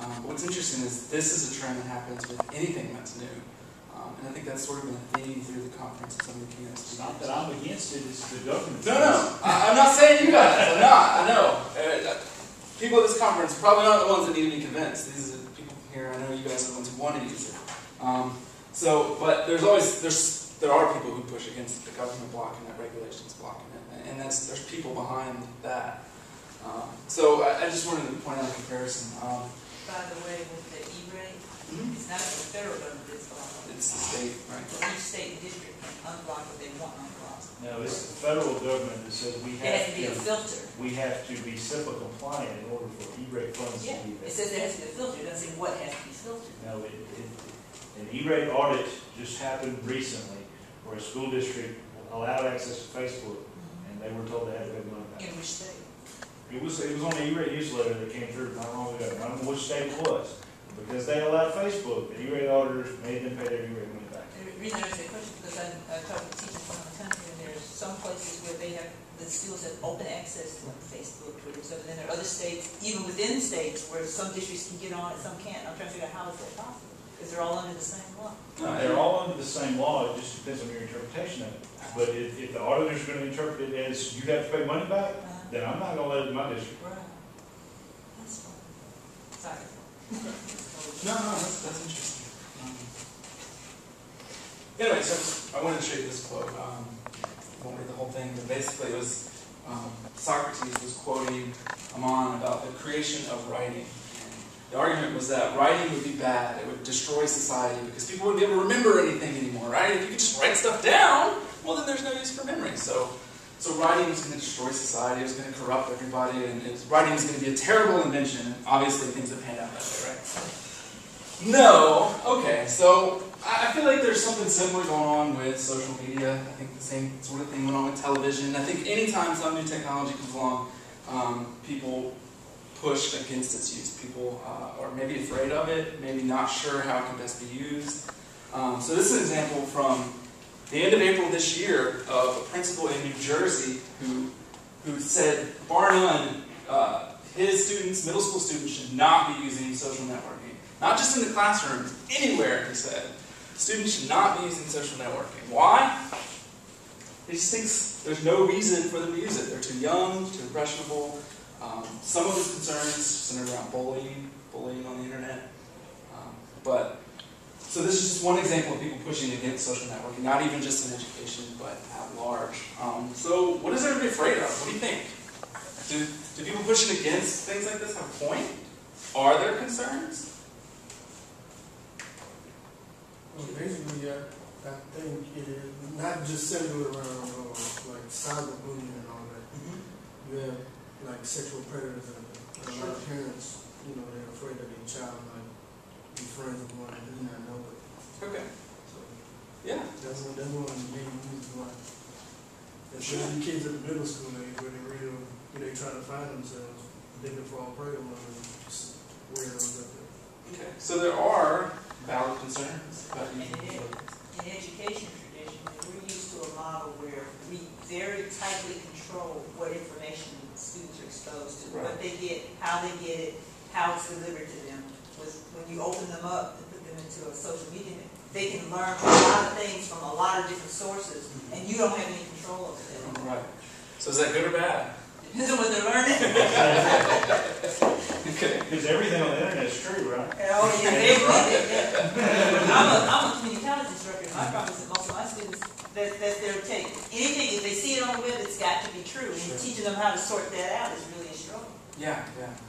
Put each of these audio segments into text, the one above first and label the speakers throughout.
Speaker 1: But what's interesting is this is a trend that happens with anything that's new. And I think that's sort of been a theme through the conference and some of the keynotes.
Speaker 2: It's not that I'm against it, it's the government.
Speaker 1: No. I'm not saying you guys. I'm not. I know. People at this conference probably aren't the ones that need to be convinced. These are the people here. I know you guys are the ones who want to use it. But there are people who push against the government blocking it, regulations blocking it, and there's people behind that. So I just wanted to point out a comparison.
Speaker 3: By the way, with the E-rate, it's not the federal government that's blocking it.
Speaker 1: It's the state, right?
Speaker 3: So each state and district can unblock what they want unblocked.
Speaker 2: No, it's the federal government that says we
Speaker 3: There
Speaker 2: have
Speaker 3: has to be a filter.
Speaker 2: We have to be SIPA compliant in order for E-rate funds
Speaker 3: Yeah,
Speaker 2: to be
Speaker 3: it
Speaker 2: there.
Speaker 3: says there has to be a filter. It doesn't say what has to be filtered.
Speaker 2: No, an E-rate audit just happened recently where a school district allowed access to Facebook, and they were told they had to pay money back.
Speaker 3: In which state?
Speaker 2: It was on the E-rate newsletter that came through not long ago. I don't know which state it was. Because they allowed Facebook, the E-rate auditors made them pay their E-rate money back.
Speaker 3: The reason I ask that question is because I talk to teachers around the country, and there's some places where they have, the schools have open access to Facebook, Twitter, stuff, and then there are other states, even within states, where some districts can get on it, some can't. I'm trying to figure out how is that possible, because they're all under the same law.
Speaker 2: No, they're all under the same law, it just depends on your interpretation of it. But if the auditor's going to interpret it as you have to pay money back, then I'm not going to let it in my district.
Speaker 3: Right. That's fine. Sorry.
Speaker 1: No, that's interesting. Anyway, so I wanted to show you this quote. I won't read the whole thing, but basically it was Socrates was quoting Ammon about the creation of writing. And the argument was that writing would be bad. It would destroy society because people wouldn't be able to remember anything anymore, right? If you could just write stuff down, well, then there's no use for memory. So writing was going to destroy society. It was going to corrupt everybody, and writing was going to be a terrible invention. And obviously, things have panned out that way, right? No. Okay. So I feel like there's something similar going on with social media. I think the same sort of thing went on with television. I think anytime some new technology comes along, people push against its use. People are maybe afraid of it, maybe not sure how it can best be used. So this is an example from the end of April this year of a principal in New Jersey who said, bar none, his students, middle school students, should not be using social networking. Not just in the classrooms, anywhere, he said. Students should not be using social networking. Why? He just thinks there's no reason for them to use it. They're too young, too impressionable. Some of his concerns centered around bullying on the internet. So this is just one example of people pushing against social networking, not even just in education, but at large. So what is everybody afraid of? What do you think? Do people pushing against things like this have a point? Are there concerns?
Speaker 4: Well, basically, I think it is not just centered around like cyberbullying and all that. You have like sexual predators and a lot of parents, they're afraid that their child might be friends with one and do not know it.
Speaker 1: Okay.
Speaker 4: So
Speaker 1: Yeah.
Speaker 4: that's one of the main reasons why. Especially kids at the middle school age where they try to find themselves, they can fall prey to one of them weirdos up there.
Speaker 1: Okay. So there are valid concerns about
Speaker 3: And
Speaker 1: using
Speaker 3: in education tradition, we're used to a model where we very tightly control what information students are exposed to,
Speaker 1: Right.
Speaker 3: what they get, how they get it, how it's delivered to them. When you open them up and put them into a social media, they can learn a lot of things from a lot of different sources, and you don't have any control over them.
Speaker 1: Right. So is that good or bad?
Speaker 3: Depends on what they're learning.
Speaker 1: Okay.
Speaker 2: Because everything on the internet is true, right?
Speaker 3: Oh, yeah, I'm a community college instructor, and my problem is that most of my students, that's their take. Anything, if they see it on the web, it's got to be true. And teaching them how to sort that out is really a struggle.
Speaker 1: Yeah,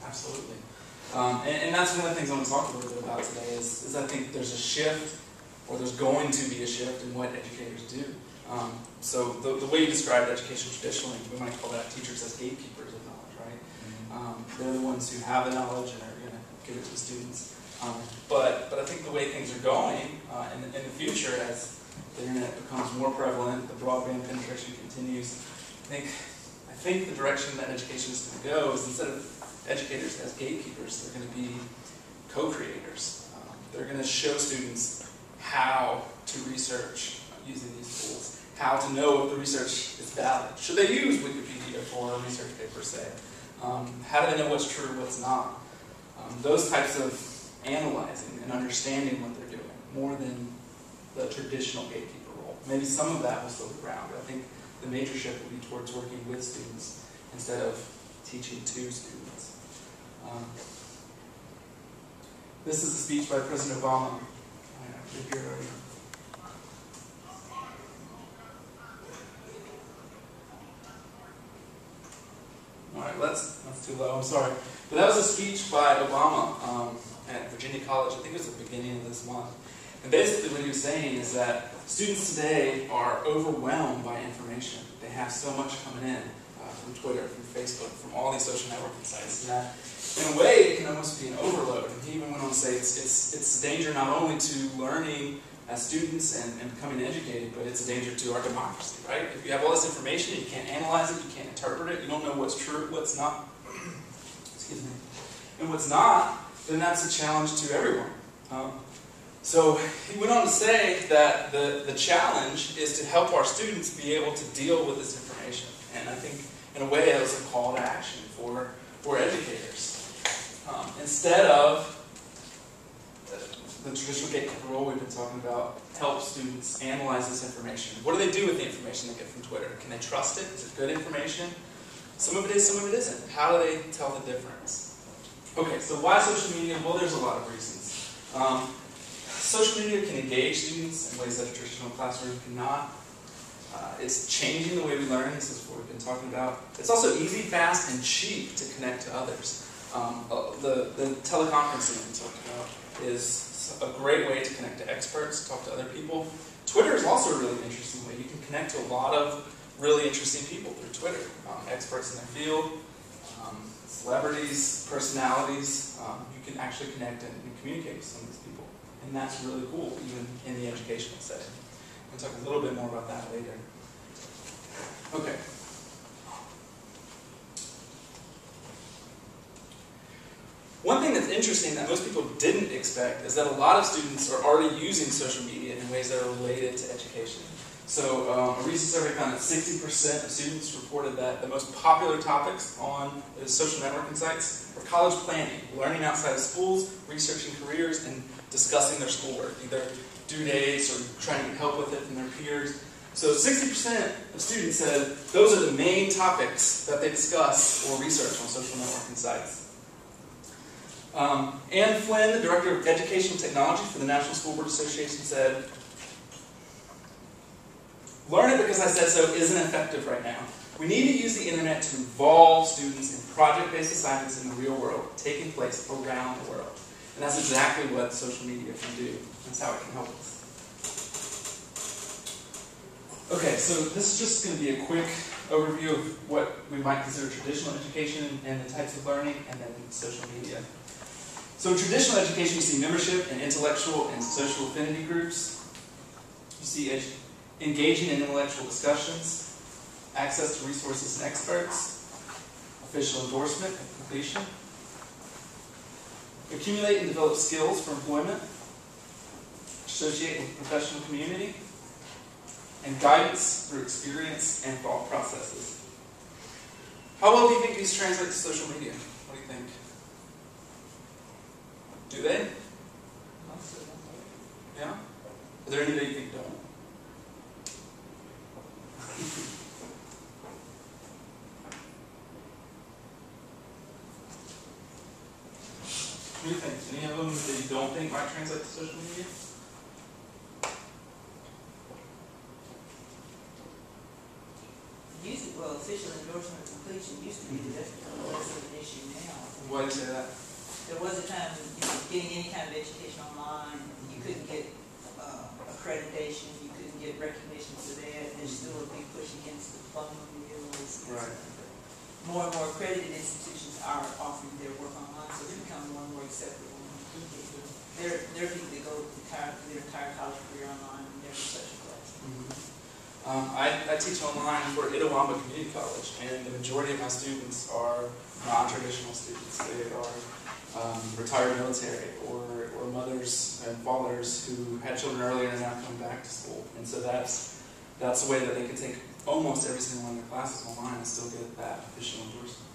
Speaker 1: absolutely. And that's one of the things I want to talk a little bit about today is I think there's a shift, or there's going to be a shift in what educators do. So the way you described education traditionally, we might call that teachers as gatekeepers of knowledge, right? They're the ones who have the knowledge and are going to give it to the students. But I think the way things are going in the future, as the internet becomes more prevalent, the broadband penetration continues, I think the direction that education is going to go is instead of educators as gatekeepers, they're going to be co-creators. They're going to show students how to research using these tools, how to know if the research is valid. Should they use Wikipedia for a research paper, say? How do they know what's true, what's not? Those types of analyzing and understanding what they're doing more than the traditional gatekeeper role. Maybe some of that will still be around, but I think the major shift will be towards working with students instead of teaching to students. This is a speech by President Obama. If you're ready. All right, that's too low, I'm sorry. But that was a speech by Obama at Virginia College. I think it was the beginning of this month. And basically what he was saying is that students today are overwhelmed by information. They have so much coming in from Twitter, from Facebook, from all these social networking sites. And that, in a way, it can almost be an overload. And he even went on to say it's a danger not only to learning as students and becoming educated, but it's a danger to our democracy, right? If you have all this information, you can't analyze it, you can't interpret it, you don't know what's true, what's not, excuse me, and what's not, then that's a challenge to everyone. So he went on to say that the challenge is to help our students be able to deal with this information. And I think, in a way, that was a call to action for educators. Instead of the traditional gatekeeper role we've been talking about, help students analyze this information. What do they do with the information they get from Twitter? Can they trust it? Is it good information? Some of it is, some of it isn't. How do they tell the difference? Okay, so why social media? Well, there's a lot of reasons. Social media can engage students in ways that a traditional classroom cannot. It's changing the way we learn. This is what we've been talking about. It's also easy, fast, and cheap to connect to others. The teleconferencing we talked about is a great way to connect to experts, talk to other people. Twitter is also a really interesting way. You can connect to a lot of really interesting people through Twitter. Experts in their field, celebrities, personalities. You can actually connect and communicate with some of these people. And that's really cool, even in the educational setting. We'll talk a little bit more about that later. Okay. One thing that's interesting that most people didn't expect is that a lot of students are already using social media in ways that are related to education. So a recent survey found that 60% of students reported that the most popular topics on the social networking sites were college planning, learning outside of schools, researching careers, and discussing their schoolwork, either due dates or trying to get help with it from their peers. So 60% of students said those are the main topics that they discuss or research on social networking sites. Anne Flynn, the Director of Educational Technology for the National School Board Association, said, "Learn it because I said so isn't effective right now. We need to use the internet to involve students in project-based assignments in the real world, taking place around the world." And that's exactly what social media can do. That's how it can help us. Okay, so this is just going to be a quick overview of what we might consider traditional education and the types of learning, and then social media. So in traditional education, you see membership in intellectual and social affinity groups. You see engaging in intellectual discussions, access to resources and experts, official endorsement and completion, accumulate and develop skills for employment, associate with the professional community, and guidance through experience and thought processes. How well do you think these translate to social media? What do you think? Do they? Yeah? Are there any that you think don't? What do you think? Any of them that you don't think might translate to social media?
Speaker 3: Well, official endorsement and completion used to be less of an issue now.
Speaker 1: Why do you say that?
Speaker 3: There was a time when getting any kind of education online, you couldn't get accreditation, you couldn't get recognition for that. There's still a big push against the funding deals.
Speaker 1: Right.
Speaker 3: More and more accredited institutions are offering their work online, so it's becoming more and more acceptable. There are people that go their entire college career online and never touch a class.
Speaker 1: I teach online for Itawamba Community College, and the majority of my students are non-traditional students. They are retired military or mothers and fathers who had children earlier and are now coming back to school. And so that's a way that they can take almost every single one of their classes online and still get that official endorsement.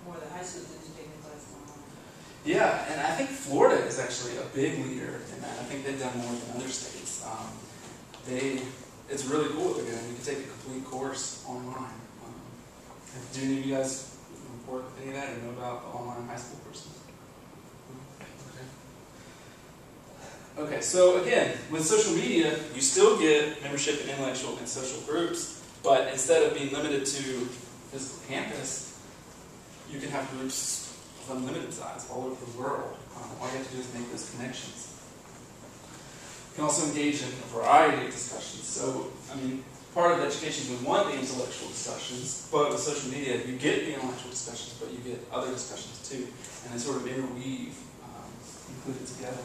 Speaker 3: More the high school students taking classes online.
Speaker 1: Yeah, and I think Florida is actually a big leader in that. I think they've done more than other states. It's really cool what they're doing. You can take a complete course online. Do any of you guys work with any of that or know about the online high school courses? Okay, so again, with social media, you still get membership in intellectual and social groups, but instead of being limited to physical campus, you can have groups of unlimited size all over the world. All you have to do is make those connections. You can also engage in a variety of discussions. So, I mean, part of education is we want the intellectual discussions, but with social media, you get the intellectual discussions, but you get other discussions too, and they sort of interweave, included together.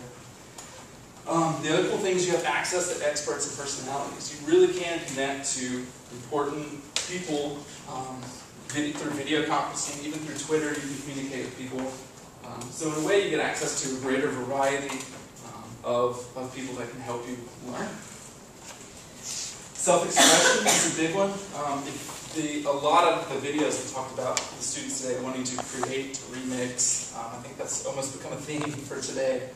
Speaker 1: The other cool thing is you have access to experts and personalities. You really can connect to important people through video conferencing, even through Twitter. You can communicate with people. So in a way, you get access to a greater variety of people that can help you learn. Self-expression is a big one. A lot of the videos we talked about the students today wanting to create, remix, I think that's almost become a theme for today,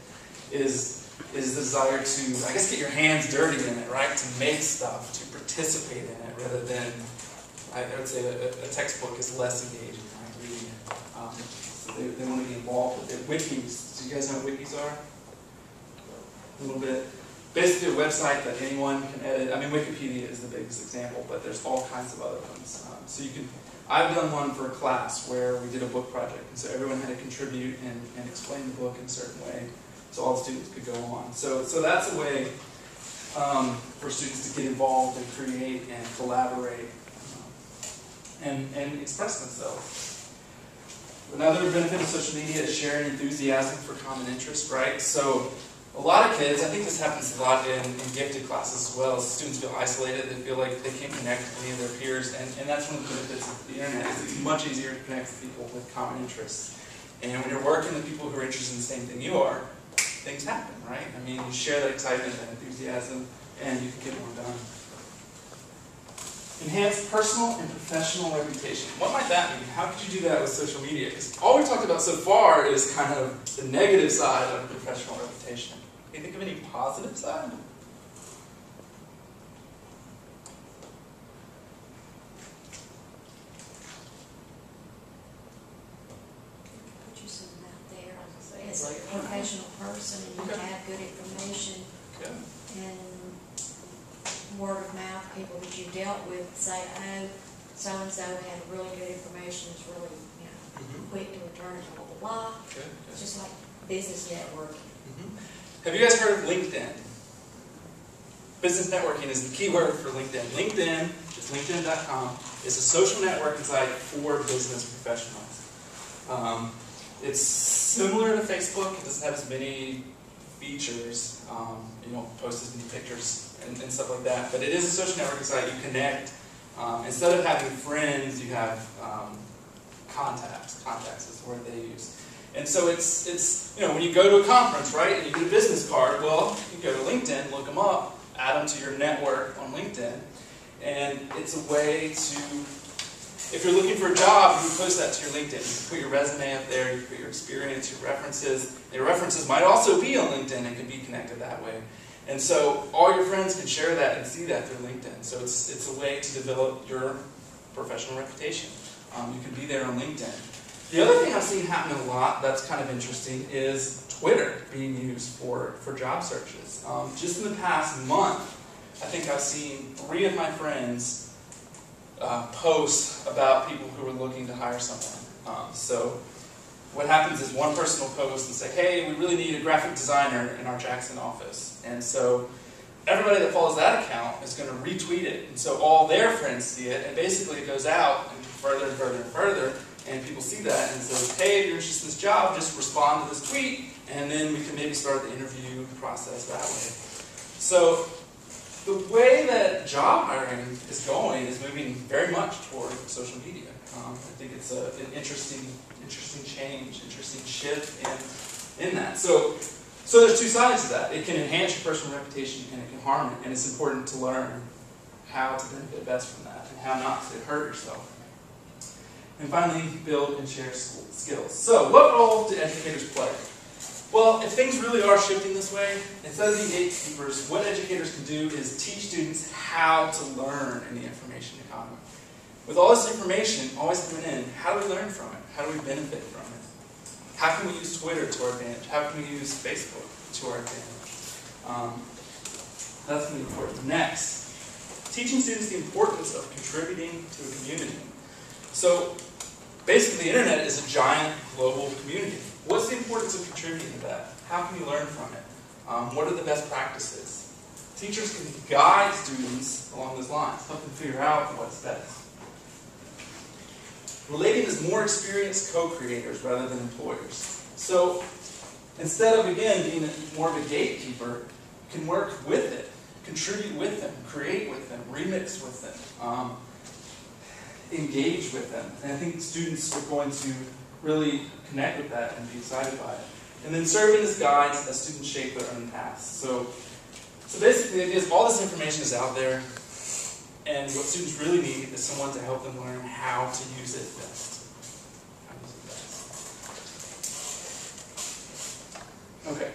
Speaker 1: is the desire to, I guess, get your hands dirty in it, right? To make stuff, to participate in it, rather than, I would say a textbook is less engaging, right? Reading it. So they want to be involved with it. Wikis, do you guys know what wikis are? A little bit. Basically a website that anyone can edit. I mean, Wikipedia is the biggest example, but there's all kinds of other ones. So you can, I've done one for a class where we did a book project, and so everyone had to contribute and explain the book in a certain way, so all the students could go on. So that's a way for students to get involved and create and collaborate and express themselves. Another benefit of social media is sharing enthusiasm for common interest, right? So a lot of kids, I think this happens a lot in gifted classes as well, students feel isolated, they feel like they can't connect with any of their peers, and that's one of the benefits of the internet, is it's much easier to connect with people with common interests. And when you're working with people who are interested in the same thing you are, things happen, right? I mean, you share that excitement and enthusiasm, and you can get more done. Enhance personal and professional reputation. What might that mean? How could you do that with social media? Because all we've talked about so far is kind of the negative side of professional reputation. Can you think of any positive side?
Speaker 5: Put yourself out there as a professional person, and you have good information.
Speaker 1: Good.
Speaker 5: And word of mouth, people that you dealt with say, oh, so-and-so had really good information, it's really, quick to return it, blah, blah, blah.
Speaker 1: Good.
Speaker 5: It's just like business networking.
Speaker 1: Have you guys heard of LinkedIn? Business networking is the key word for LinkedIn. LinkedIn, just LinkedIn.com, is a social networking site for business professionals. It's similar to Facebook. It doesn't have as many features, post as many pictures and stuff like that. But it is a social networking site. You connect. Instead of having friends, you have contacts. Contacts is the word they use. And so it's when you go to a conference, right, and you get a business card, well, you go to LinkedIn, look them up, add them to your network on LinkedIn. And it's a way to, if you're looking for a job, you post that to your LinkedIn. You can put your resume up there, you can put your experience, your references. Your references might also be on LinkedIn and can be connected that way. And so all your friends can share that and see that through LinkedIn. So it's a way to develop your professional reputation. You can be there on LinkedIn. The other thing I've seen happen a lot that's kind of interesting is Twitter being used for job searches. Just in the past month, I think I've seen 3 of my friends post about people who are looking to hire someone. So what happens is one person will post and say, hey, we really need a graphic designer in our Jackson office. And so everybody that follows that account is going to retweet it. And so all their friends see it, and basically it goes out and further and further and further. And people see that and say, hey, if you're interested in this job, just respond to this tweet, and then we can maybe start the interview process that way. So the way that job hiring is going is moving very much toward social media. I think it's an interesting change, interesting shift in that. So there's 2 sides to that. It can enhance your personal reputation and it can harm it, and it's important to learn how to benefit best from that and how not to hurt yourself. And finally, build and share skills. So, what role do educators play? Well, if things really are shifting this way, instead of being gatekeepers, what educators can do is teach students how to learn in the information economy. With all this information always coming in, how do we learn from it? How do we benefit from it? How can we use Twitter to our advantage? How can we use Facebook to our advantage? That's going to be important. Next, teaching students the importance of contributing to a community. So, basically, the internet is a giant global community. What's the importance of contributing to that? How can you learn from it? What are the best practices? Teachers can guide students along those lines, help them figure out what's best. Relating as more experienced co-creators rather than employers. So, instead of, again, being more of a gatekeeper, you can work with it, contribute with them, create with them, remix with them, engage with them. And I think students are going to really connect with that and be excited by it. And then serving as guides as students shape their own paths. So basically the idea is all this information is out there, and what students really need is someone to help them learn how to use it best. How to use it best. Okay.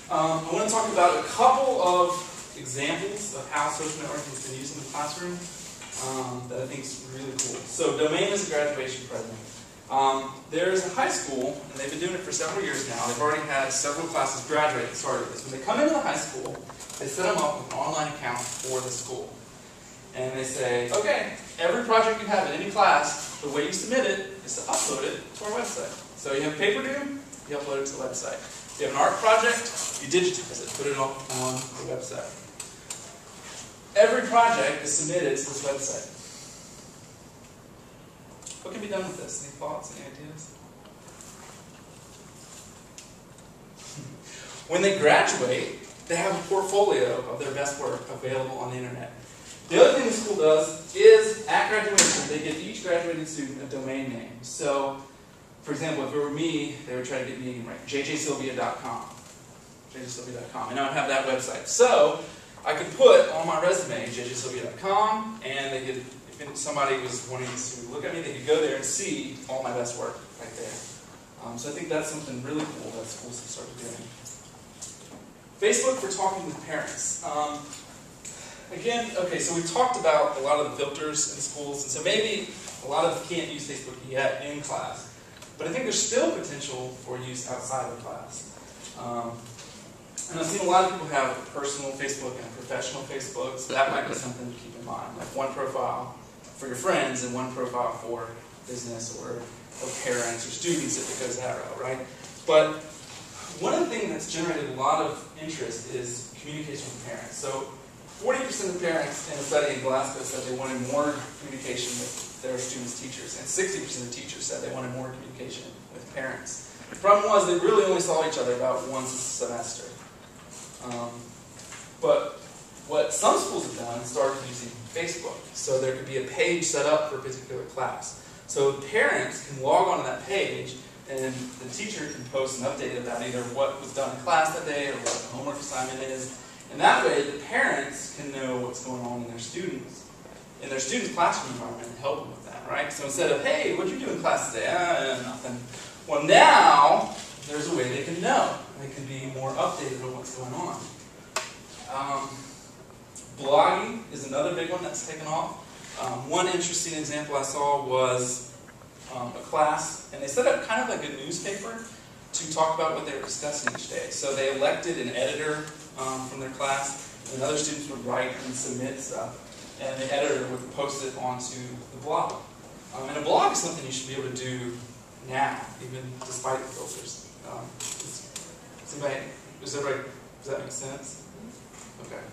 Speaker 1: I want to talk about a couple of examples of how social networking has been used in the classroom that I think is really cool. So Domain is a graduation present. There's a high school, and they've been doing it for several years now. They've already had several classes graduate that started this. When they come into the high school, they set them up with an online account for the school. And they say, okay, every project you have in any class, the way you submit it is to upload it to our website. So you have paper due, you upload it to the website. If you have an art project, you digitize it, put it on the website. Every project is submitted to this website. What can be done with this? Any thoughts, any ideas? When they graduate, they have a portfolio of their best work available on the internet. The other thing the school does is, at graduation, they give each graduating student a domain name. So, for example, if it were me, they would try to get me right, jjsylvia.com. jjsylvia.com. And I would have that website. So, I could put on my resume jjsylvia.com, and they could, if somebody was wanting to look at me, they could go there and see all my best work right there. So I think that's something really cool that schools have started doing. Facebook for talking with parents. Again, okay, so we talked about a lot of the filters in schools, and so maybe a lot of them can't use Facebook yet in class. But I think there's still potential for use outside of class. And I've seen a lot of people have a personal Facebook and a professional Facebook, so that might be something to keep in mind. Like one profile for your friends and one profile for business or parents or students if it goes that route, right? But one of the things that's generated a lot of interest is communication with parents. So 40% of parents in a study in Glasgow said they wanted more communication with their students' teachers, and 60% of teachers said they wanted more communication with parents. The problem was they really only saw each other about once a semester. But what some schools have done is started using Facebook. So there could be a page set up for a particular class. So parents can log onto that page, and the teacher can post an update about either what was done in class that day or what the homework assignment is. And that way, the parents can know what's going on in their students' classroom environment and help them with that, right? So instead of, hey, what'd you do in class today? Nothing. Well, now there's a way they can know. They can be more updated on what's going on. Blogging is another big one that's taken off. One interesting example I saw was a class, and they set up kind of like a newspaper to talk about what they were discussing each day. So they elected an editor from their class, and other students would write and submit stuff, and the editor would post it onto the blog. And a blog is something you should be able to do now, even despite the filters. Does that make sense? Okay.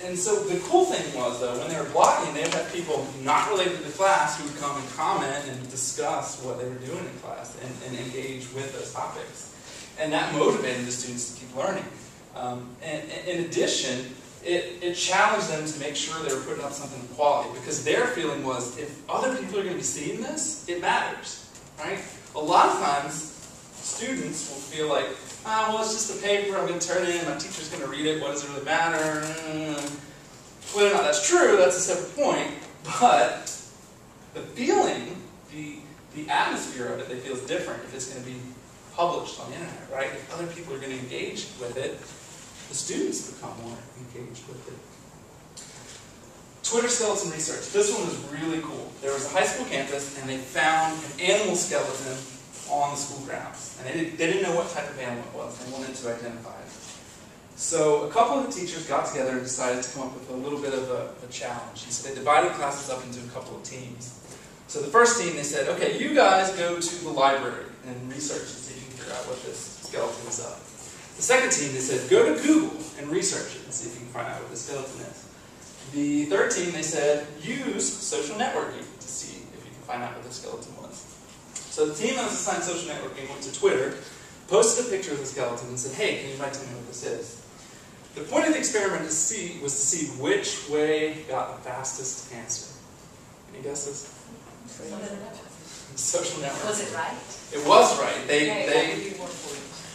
Speaker 1: And so the cool thing was, though, when they were blogging, they would have people not related to the class who would come and comment and discuss what they were doing in class and engage with those topics. And that motivated the students to keep learning. And in addition, it challenged them to make sure they were putting up something of quality, because their feeling was, if other people are going to be seeing this, it matters, right? A lot of times, students will feel like, well, it's just a paper I'm going to turn in, my teacher's going to read it, what does it really matter? Whether or not that's true, that's a separate point, but the feeling, the atmosphere of it, they feel is different if it's going to be published on the internet, right? If other people are going to engage with it, the students become more engaged with it. Twitter skeleton research. This one was really cool. There was a high school campus, and they found an animal skeleton on the school grounds. And they didn't know what type of animal it was. They wanted to identify it. So a couple of the teachers got together and decided to come up with a little bit of a challenge. And so they divided classes up into a couple of teams. So the first team, they said, okay, you guys go to the library and research and see if you can figure out what this skeleton is of. The second team, they said, go to Google and research it and see if you can find out what the skeleton is. The third team, they said, use social networking to see if you can find out what the skeleton was. So the team that was assigned social networking went to Twitter, posted a picture of the skeleton, and said, hey, can you write to me what this is? The point of the experiment was to see which way got the fastest answer. Any guesses? Social networking.
Speaker 3: Was it right?
Speaker 1: It was right.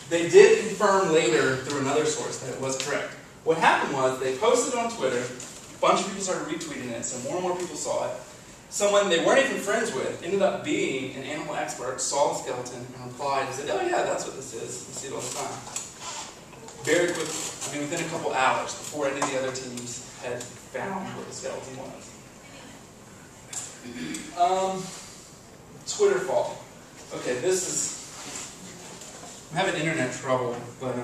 Speaker 1: They did confirm later through another source that it was correct. What happened was they posted on Twitter, a bunch of people started retweeting it, so more and more people saw it. Someone they weren't even friends with ended up being an animal expert, saw the skeleton, and replied and said, oh yeah, that's what this is. We see it all the time. Very quickly, I mean within a couple hours, before any of the other teams had found what the skeleton was. Twitter fall. Okay, this is, I'm having internet trouble, but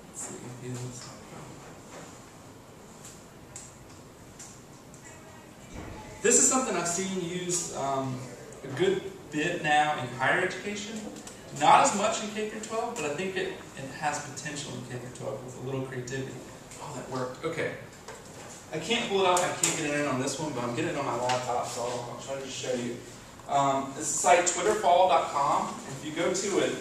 Speaker 1: let's see. This is something I've seen used a good bit now in higher education. Not as much in K-12, but I think it has potential in K-12 with a little creativity. Oh, that worked. Okay. I can't pull it up, I can't get it in on this one, but I'm getting it on my laptop, so I'll try to just show you. This site, twitterfollow.com, and if you go to it,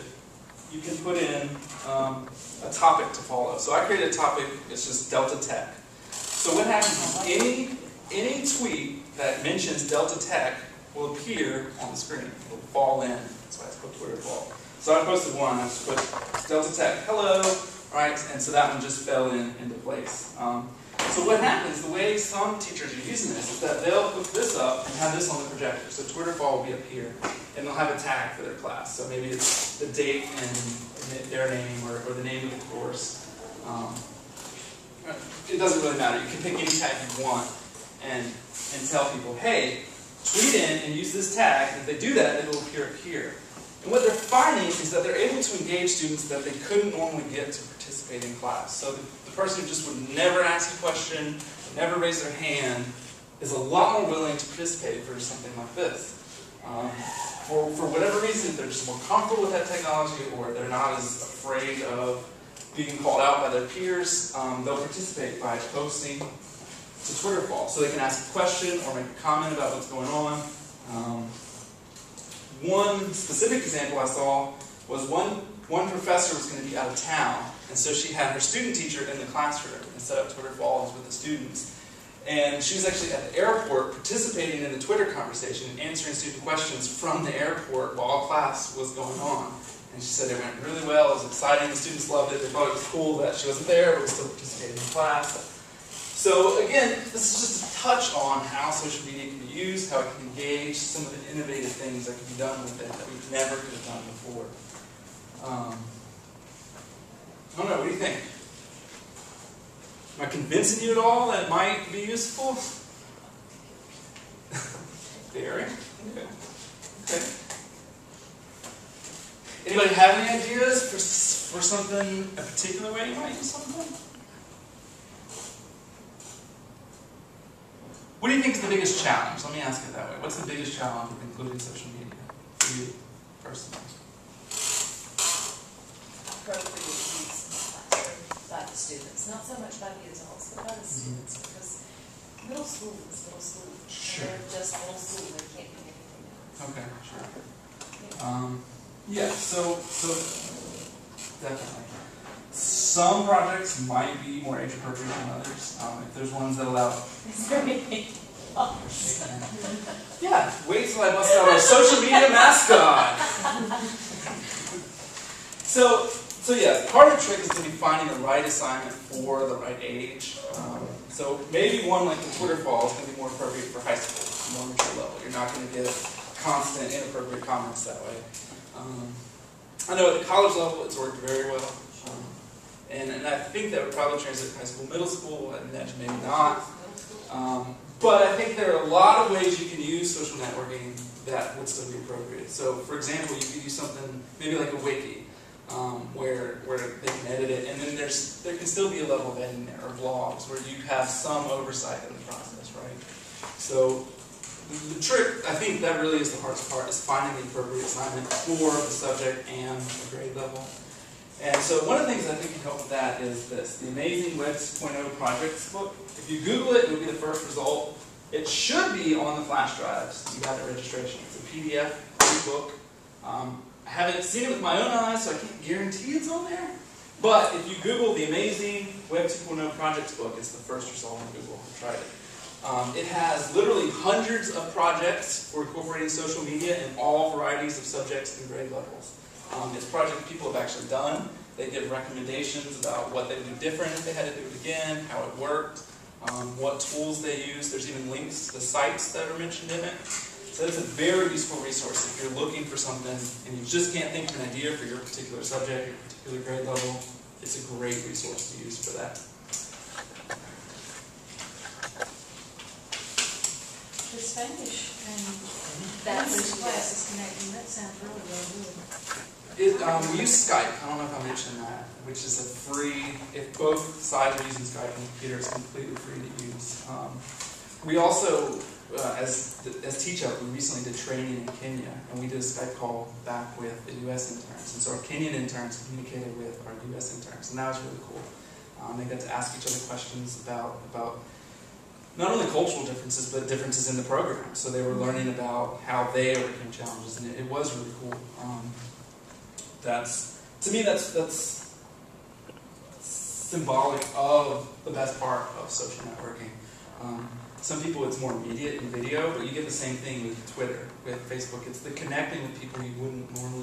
Speaker 1: you can put in a topic to follow. So I created a topic, it's just Delta Tech. So what happens is any tweet that mentions Delta Tech will appear on the screen. It will fall in. That's why it's called Twitter fall. So I posted one, I just put Delta Tech, hello, right? And so that one just fell into place. So what happens, the way some teachers are using this is that they'll put this up and have this on the projector. So Twitter fall will be up here, and they'll have a tag for their class. So maybe it's the date and their name or the name of the course. It doesn't really matter. You can pick any tag you want and tell people, hey, tweet in and use this tag. And if they do that, it'll appear up here. And what they're finding is that they're able to engage students that they couldn't normally get to participate in class. So the person who just would never ask a question, never raise their hand, is a lot more willing to participate for something like this. For whatever reason, they're just more comfortable with that technology, or they're not as afraid of being called out by their peers, they'll participate by posting to Twitter fall. So they can ask a question or make a comment about what's going on. One specific example I saw was one professor was going to be out of town, and so she had her student teacher in the classroom and set up Twitter falls with the students. And she was actually at the airport participating in the Twitter conversation and answering student questions from the airport while class was going on. And she said it went really well, it was exciting, the students loved it, they thought it was cool that she wasn't there, but was still participating in class. So again, this is just a touch on how social media can be used, how it can engage, some of the innovative things that can be done with it that we never could have done before. I don't know, what do you think? Am I convincing you at all that it might be useful? Very? Okay. Okay. Anybody have any ideas for something, a particular way you might use something? What do you think is the biggest challenge? Let me ask it that way. What's the biggest challenge with including social media for you personally?
Speaker 6: Appropriate use by the students, not so much by the adults, but by the students, because middle school is middle school.
Speaker 1: Sure.
Speaker 6: They're just middle school, they can't do anything else.
Speaker 1: Okay, sure. Yeah, so definitely. Some projects might be more age appropriate than others. If there's ones that allow.
Speaker 6: Is there anything else?
Speaker 1: Yeah, wait till I bust out our social media mascot. So yeah, part of the trick is going to be finding the right assignment for the right age. So maybe one like the Twitter fall is going to be more appropriate for high school. more mature level. You're not going to get constant inappropriate comments that way. I know at the college level it's worked very well. And I think that would probably translate to high school, middle school, I'd imagine maybe not. But I think there are a lot of ways you can use social networking that would still be appropriate. So, for example, you could use something maybe like a wiki, where they can edit it, and then there can still be a level of editing there, or blogs, where you have some oversight of the process, right? So, the trick, I think that really is the hardest part, is finding the appropriate assignment for the subject and the grade level. And so one of the things I think can help with that is this, the Amazing Web 2.0 Projects book. If you Google it, it will be the first result. It should be on the flash drives you got at registration. It's a PDF book. I haven't seen it with my own eyes, so I can't guarantee it's on there. But if you Google the Amazing Web 2.0 Projects book, it's the first result on Google. I've tried it. It has literally hundreds of projects for incorporating social media in all varieties of subjects and grade levels. It's projects people have actually done. They give recommendations about what they would do different if they had to do it again, how it worked, what tools they use. There's even links to the sites that are mentioned in it. So it's a very useful resource if you're looking for something and you just can't think of an idea for your particular subject, your particular grade level. It's a great resource to use for that.
Speaker 6: The Spanish and
Speaker 5: That's
Speaker 6: that's
Speaker 5: classes connecting, that sounds really, really good.
Speaker 1: We use Skype. I don't know if I mentioned that, which is a free, if both sides are using Skype on the computer, it's completely free to use. We also, as Teach-Up, we recently did training in Kenya, and we did a Skype call back with the U.S. interns. And so our Kenyan interns communicated with our U.S. interns, and that was really cool. They got to ask each other questions about not only cultural differences, but differences in the program. So they were learning about how they overcame challenges, and it was really cool. To me, that's symbolic of the best part of social networking. Some people it's more immediate in video, but you get the same thing with Twitter, with Facebook. It's the connecting with people you wouldn't normally